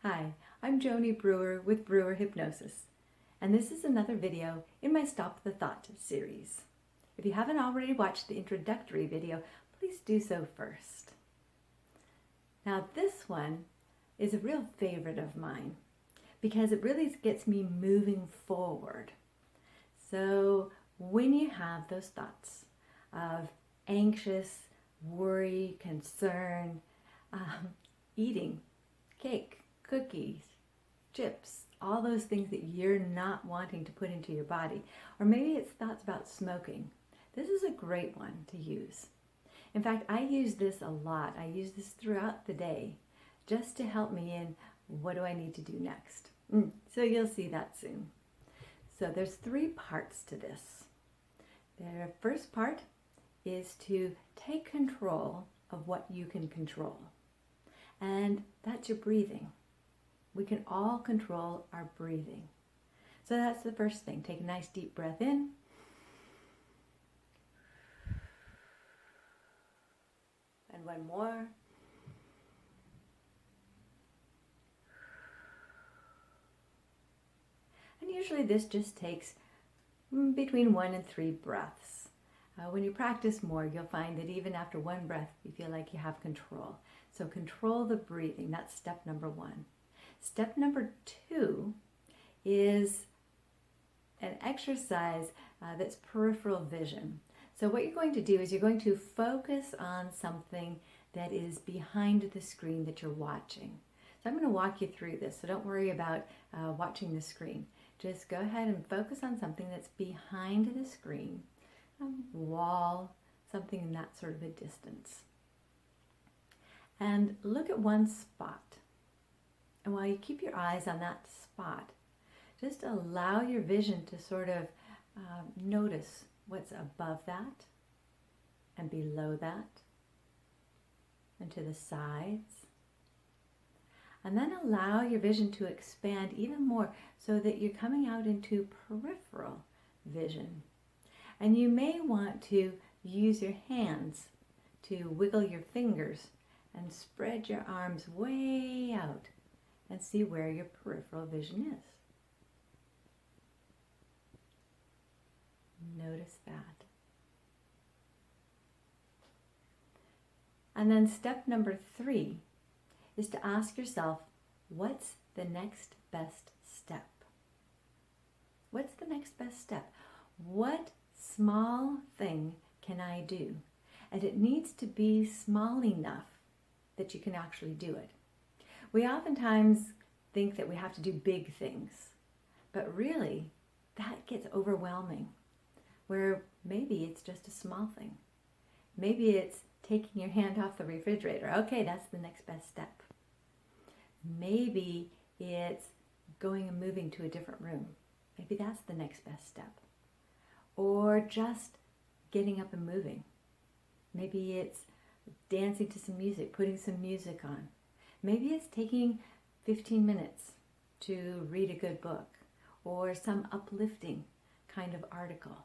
Hi, I'm Joni Brewer with Brewer Hypnosis, and this is another video in my Stop the Thought series. If you haven't already watched the introductory video, please do so first. Now this one is a real favorite of mine because it really gets me moving forward. So when you have those thoughts of anxious, worry, concern, eating cake, cookies, chips, all those things that you're not wanting to put into your body. Or maybe it's thoughts about smoking. This is a great one to use. In fact, I use this a lot. I use this throughout the day just to help me in what do I need to do next. So you'll see that soon. So there's 3 parts to this. The first part is to take control of what you can control. And that's your breathing. We can all control our breathing. So that's the first thing. Take a nice deep breath in. And one more. And usually this just takes between 1 and 3 breaths. When you practice more, you'll find that even after 1 breath, you feel like you have control. So control the breathing. That's step number 1. Step number 2 is an exercise that's peripheral vision. So what you're going to do is you're going to focus on something that is behind the screen that you're watching. So I'm going to walk you through this, so don't worry about watching the screen. Just go ahead and focus on something that's behind the screen, a wall, something in that sort of a distance. And look at one spot. And while you keep your eyes on that spot, just allow your vision to sort of notice what's above that and below that and to the sides. And then allow your vision to expand even more so that you're coming out into peripheral vision. And you may want to use your hands to wiggle your fingers and spread your arms way out and see where your peripheral vision is. Notice that. And then step number 3 is to ask yourself, what's the next best step? What's the next best step? What small thing can I do? And it needs to be small enough that you can actually do it. We oftentimes think that we have to do big things, but really that gets overwhelming, where maybe it's just a small thing. Maybe it's taking your hand off the refrigerator. Okay, that's the next best step. Maybe it's going and moving to a different room. Maybe that's the next best step. Or just getting up and moving. Maybe it's dancing to some music, putting some music on. Maybe it's taking 15 minutes to read a good book or some uplifting kind of article.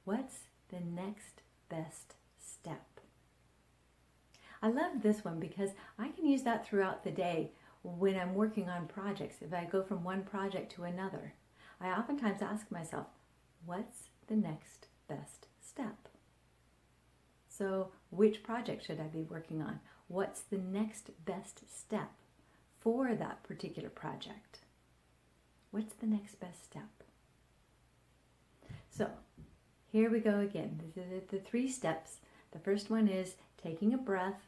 What's the next best step? I love this one because I can use that throughout the day when I'm working on projects. If I go from one project to another, I oftentimes ask myself, what's the next best step? So which project should I be working on? What's the next best step for that particular project? What's the next best step? So here we go again. The 3 steps. The first one is taking a breath,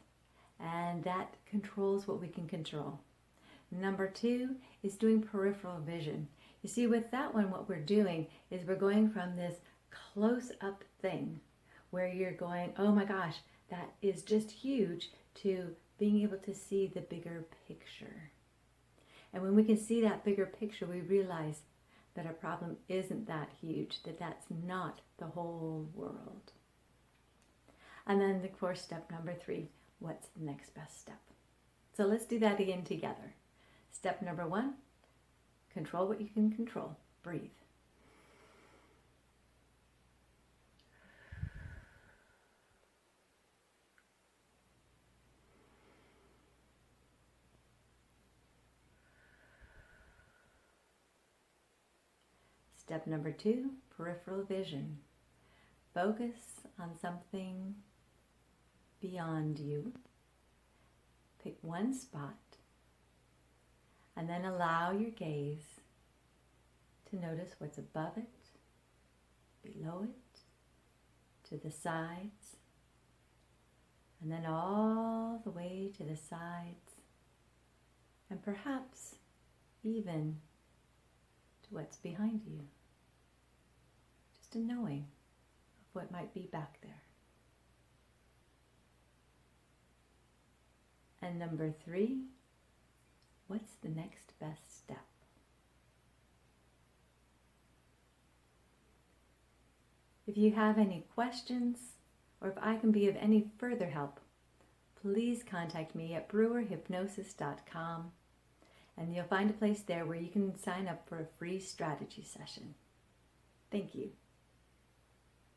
and that controls what we can control. Number 2 is doing peripheral vision. You see, with that one, what we're doing is we're going from this close-up thing where you're going, oh my gosh, that is just huge, to being able to see the bigger picture. And when we can see that bigger picture, we realize that our problem isn't that huge, that that's not the whole world. And then, of course, step number 3, what's the next best step? So let's do that again together. Step number 1, control what you can control. Breathe. Step number 2, peripheral vision. Focus on something beyond you. Pick one spot and then allow your gaze to notice what's above it, below it, to the sides, and then all the way to the sides, and perhaps even to what's behind you. Just a knowing of what might be back there. And number 3, what's the next best step? If you have any questions, or if I can be of any further help, please contact me at brewerhypnosis.com, and you'll find a place there where you can sign up for a free strategy session. Thank you.